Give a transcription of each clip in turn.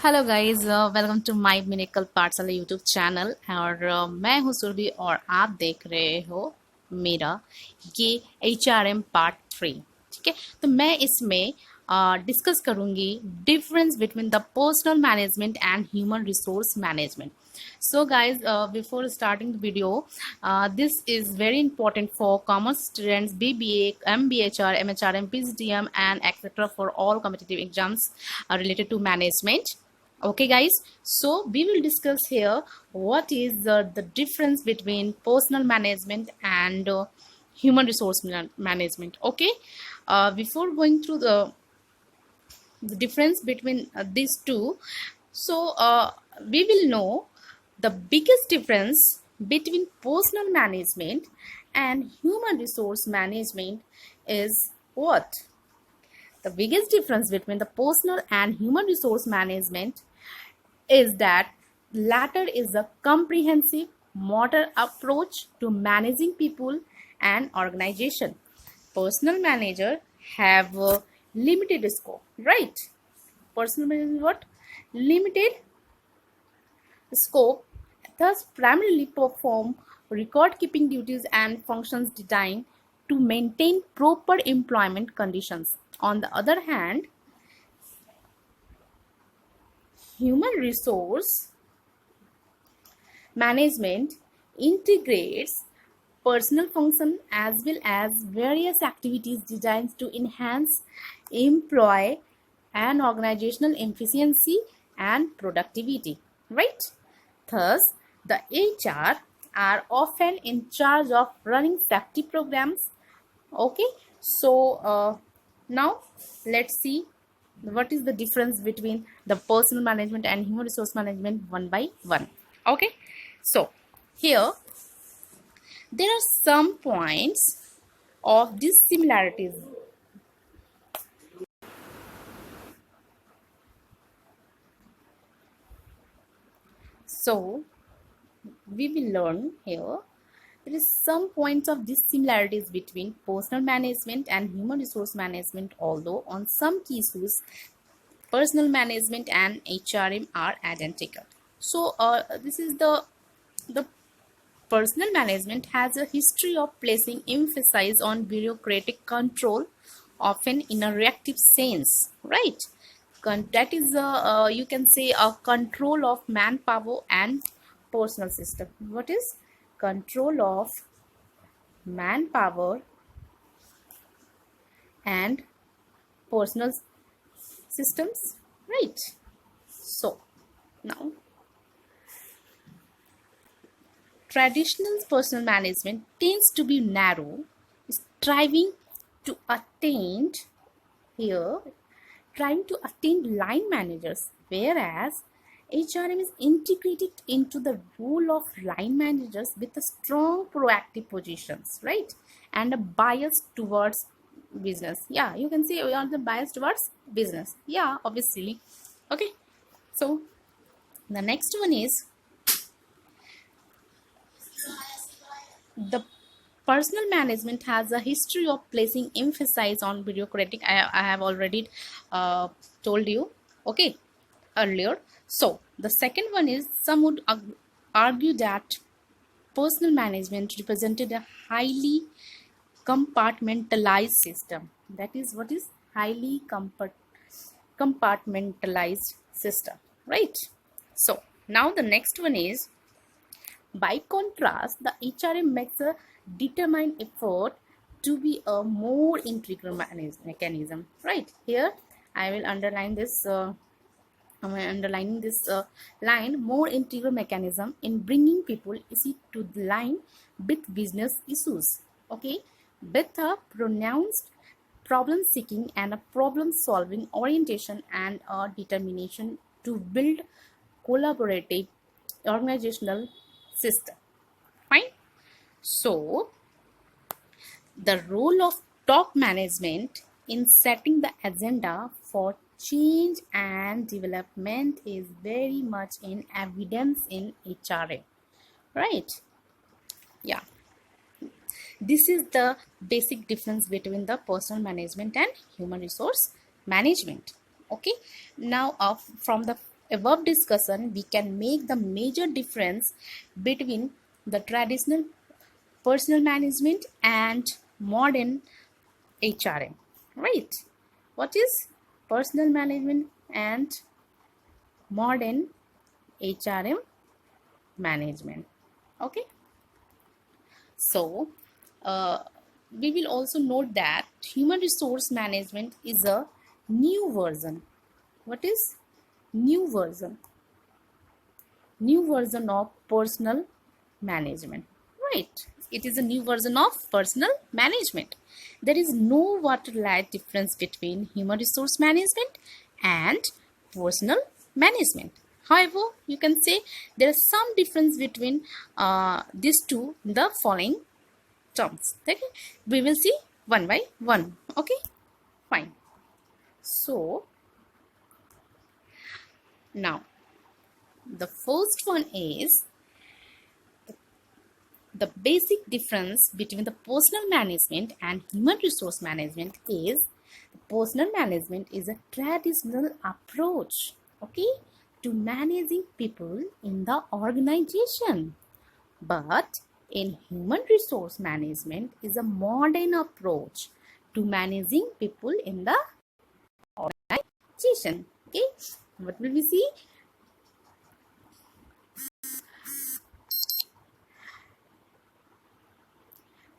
Hello guys, welcome to my Miracle Pathshala YouTube channel. और मैं हूं सुरभि और आप देख रहे हो मेरा ये HRM पार्ट 3। ठीक है, तो मैं इसमें डिस्कस करूंगी difference between the personal management and human resource management. So guys, before starting the video, this is very important for commerce students, BBA, MBHR, MHRM, PCDM and etc. for all competitive exams related to management. Okay guys, so we will discuss here what is the difference between personal management and human resource management. Okay, before going through the difference between these two, so we will know the biggest difference between personal management and human resource management is what? The biggest difference between the personal and human resource management is that latter is a comprehensive modern approach to managing people and organization. Personal manager have a limited scope, right? Personal manager what? Limited scope, thus primarily perform record keeping duties and functions designed to maintain proper employment conditions. On the other hand, human resource management integrates personal function as well as various activities designed to enhance employee and organizational efficiency and productivity, right? Thus, the HR are often in charge of running safety programs. Okay, so now let's see what is the difference between the personal management and human resource management one by one. Okay, so here there are some points of these similarities. So we will learn here there is some points of dissimilarities between personal management and human resource management, although on some key issues personal management and HRM are identical. So this is the personal management has a history of placing emphasis on bureaucratic control, often in a reactive sense, right? That is you can say a control of manpower and personal system. What is control of manpower and personal systems, right? So now traditional personal management tends to be narrow, striving to attain here trying to attain line managers, whereas HRM is integrated into the role of line managers with a strong proactive positions, right? And a bias towards business. Yeah, you can say we are the bias towards business. Yeah, obviously. Okay, so the next one is the personal management has a history of placing emphasis on bureaucratic. I have already told you, okay, earlier. So the second one is some would argue that personal management represented a highly compartmentalized system. That is what is highly compartmentalized system, right? So now the next one is, by contrast, the HRM makes a determined effort to be a more integral mechanism, right? Here I will underline this I'm underlining this line, more integral mechanism in bringing people easy to the line with business issues. Okay, with a pronounced problem seeking and a problem solving orientation and a determination to build collaborative organizational system. Fine. So the role of top management in setting the agenda for change and development is very much in evidence in HRA, right? Yeah, this is the basic difference between the personal management and human resource management. Okay, now from the above discussion, we can make the major difference between the traditional personal management and modern HRM, right? What is personal management and modern HRM management? Okay, so uh, we will also note that human resource management is a new version. What is new version? New version of personal management, right? It is a new version of personal management. There is no water light difference between human resource management and personal management. However, you can say there is some difference between these two in the following terms. Okay, we will see one by one. Okay, fine. So now the first one is the basic difference between the personal management and human resource management is personal management is a traditional approach, okay, to managing people in the organization. But in human resource management is a modern approach to managing people in the organization. Okay, what will we see?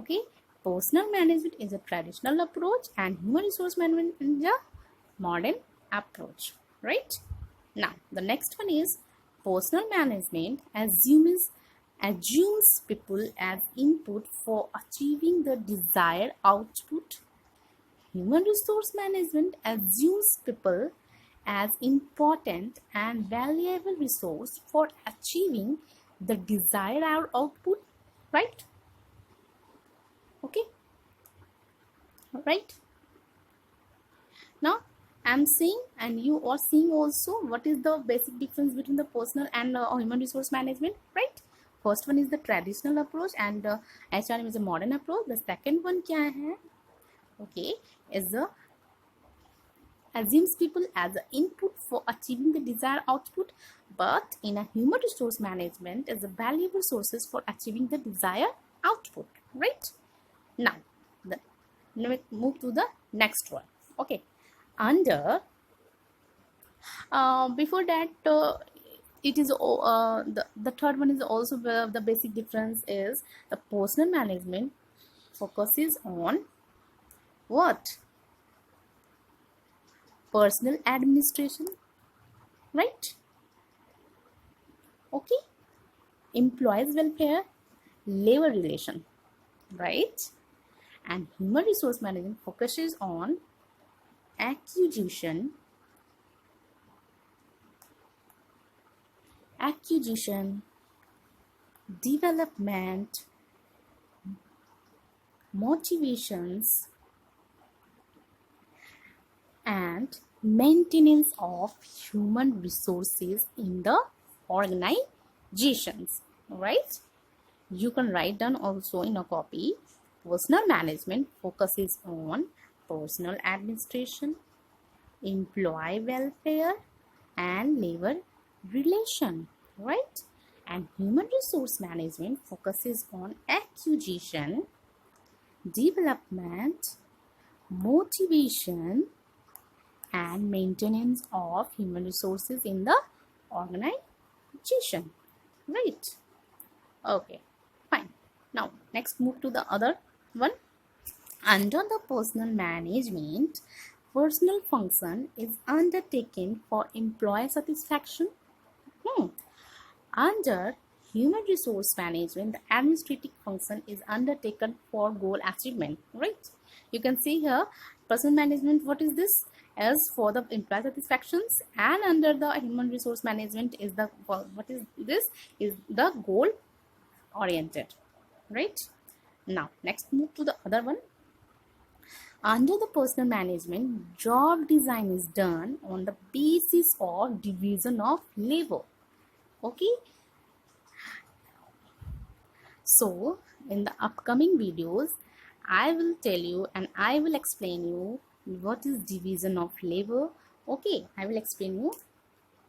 Okay, personal management is a traditional approach and human resource management is a modern approach, right? Now the next one is personal management assumes people as input for achieving the desired output. Human resource management assumes people as important and valuable resource for achieving the desired output, right? Okay, right. Now I'm seeing and you are seeing also what is the basic difference between the personal and human resource management, right? First one is the traditional approach and HRM is a modern approach. The second one kya hai? Okay, is the assumes people as an input for achieving the desired output, but in a human resource management is a valuable sources for achieving the desired output, right? Now move to the next one. Okay, under before that it is the third one is also the basic difference is the personal management focuses on what? Personal administration, right? Okay, employees welfare, labor relation, right? And human resource management focuses on acquisition, development, motivations, and maintenance of human resources in the organizations, right? You can write down also in a copy. Personal management focuses on personal administration, employee welfare, and labor relation, right? And human resource management focuses on acquisition, development, motivation, and maintenance of human resources in the organization, right? Okay, fine. Now next move to the other one. Under the personal management, personal function is undertaken for employee satisfaction. Under human resource management, the administrative function is undertaken for goal achievement, right? You can see here personal management, what is this? As for the employee satisfactions, and under the human resource management is the what is this? Is the goal oriented, right? Now next move to the other one. Under the personal management, job design is done on the basis of division of labor. Okay, so in the upcoming videos I will tell you and I will explain you what is division of labor. Okay, I will explain you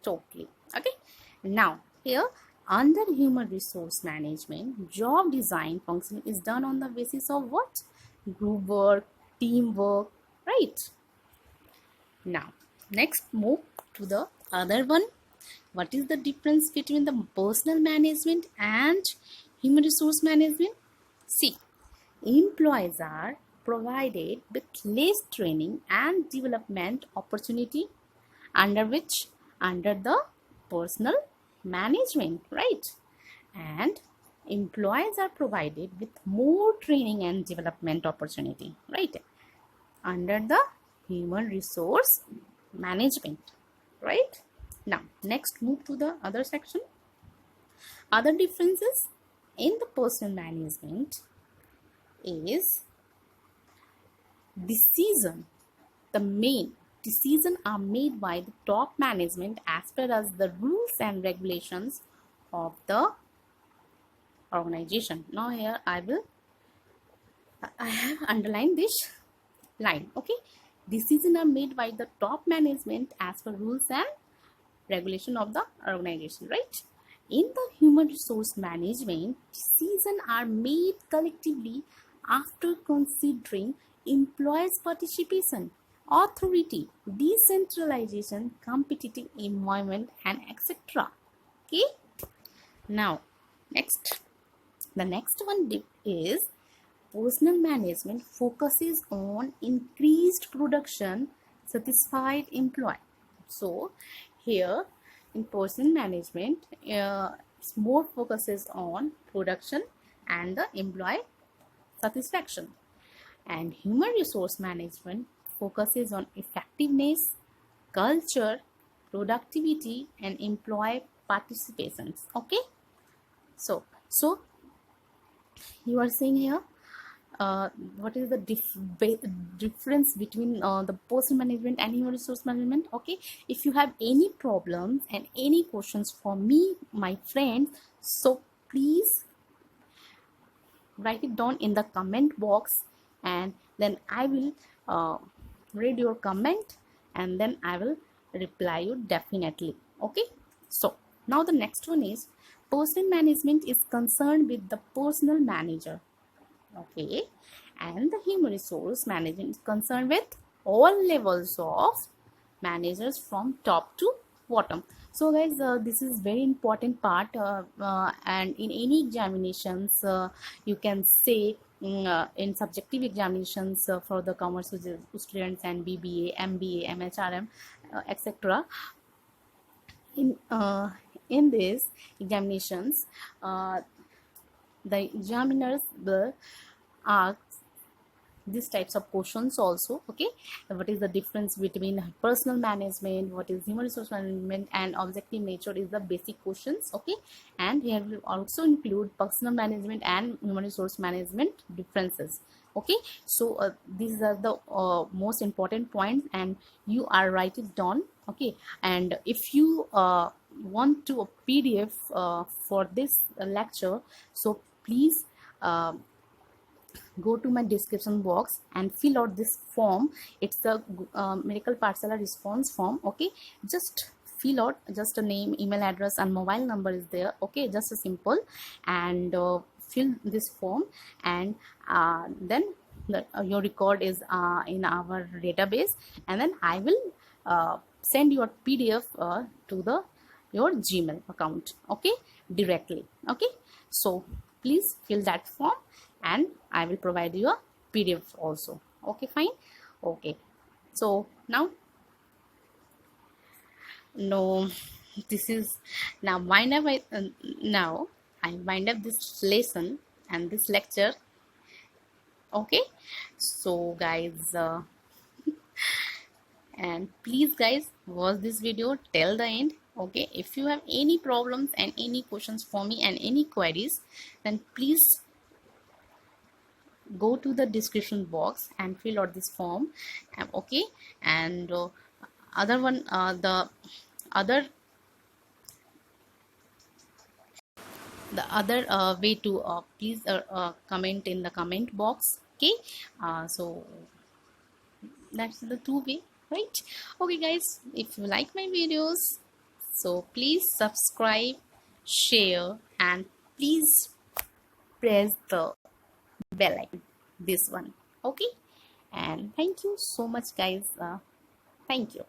totally. Okay, now here under human resource management, job design function is done on the basis of what? Group work, teamwork, right? Now next move to the other one. What is the difference between the personal management and human resource management? See, employees are provided with less training and development opportunity under which? Under the personal management, right? And employees are provided with more training and development opportunity, right? Under the human resource management, right? Now next move to the other section. Other differences in the personal management is decision. The main decisions are made by the top management as per as the rules and regulations of the organization. Now here I have underlined this line. Okay, decisions are made by the top management as per rules and regulation of the organization, right? In the human resource management, decisions are made collectively after considering employees' participation, authority, decentralization, competitive environment, and etc. Okay. Now, the next one is personal management focuses on increased production, satisfied employee. So here in personal management, more focuses on production and the employee satisfaction, and human resource management focuses on effectiveness, culture, productivity, and employee participations. Okay, so you are saying here what is the difference between the personal management and human resource management. Okay, if you have any problems and any questions for me, my friends, so please write it down in the comment box, and then I will read your comment, and then I will reply you definitely. Okay, so now the next one is personal management is concerned with the personal manager. Okay, and the human resource management is concerned with all levels of managers from top to bottom. So guys, this is very important part, and in any examinations you can say in subjective examinations for the commerce students and BBA, MBA, MHRM, etc. In these examinations, the examiners will ask these types of questions also. Okay, what is the difference between personal management, what is human resource management, and objective nature is the basic questions. Okay, and here will also include personal management and human resource management differences. Okay, so these are the most important points, and you are write it down. Okay, and if you want to a PDF for this lecture, so please go to my description box and fill out this form. It's the Miracle Pathshala response form. Okay, just fill out, just a name, email address, and mobile number is there. Okay, just a simple, and fill this form, and then your record is in our database, and then I will send your PDF to your Gmail account. Okay, directly. Okay, so please fill that form, and I will provide you a PDF also. Okay, fine. Okay, so now this is now wind up. Now I wind up this lesson and this lecture. Okay, so guys, and please guys, watch this video till the end. Okay, if you have any problems and any questions for me and any queries, then please go to the description box and fill out this form. Okay, and other one, the other way to please comment in the comment box. Okay, so that's the two way, right? Okay guys, if you like my videos, So please subscribe, share, and please press the bell icon, this one. Okay, and thank you so much guys. Thank you.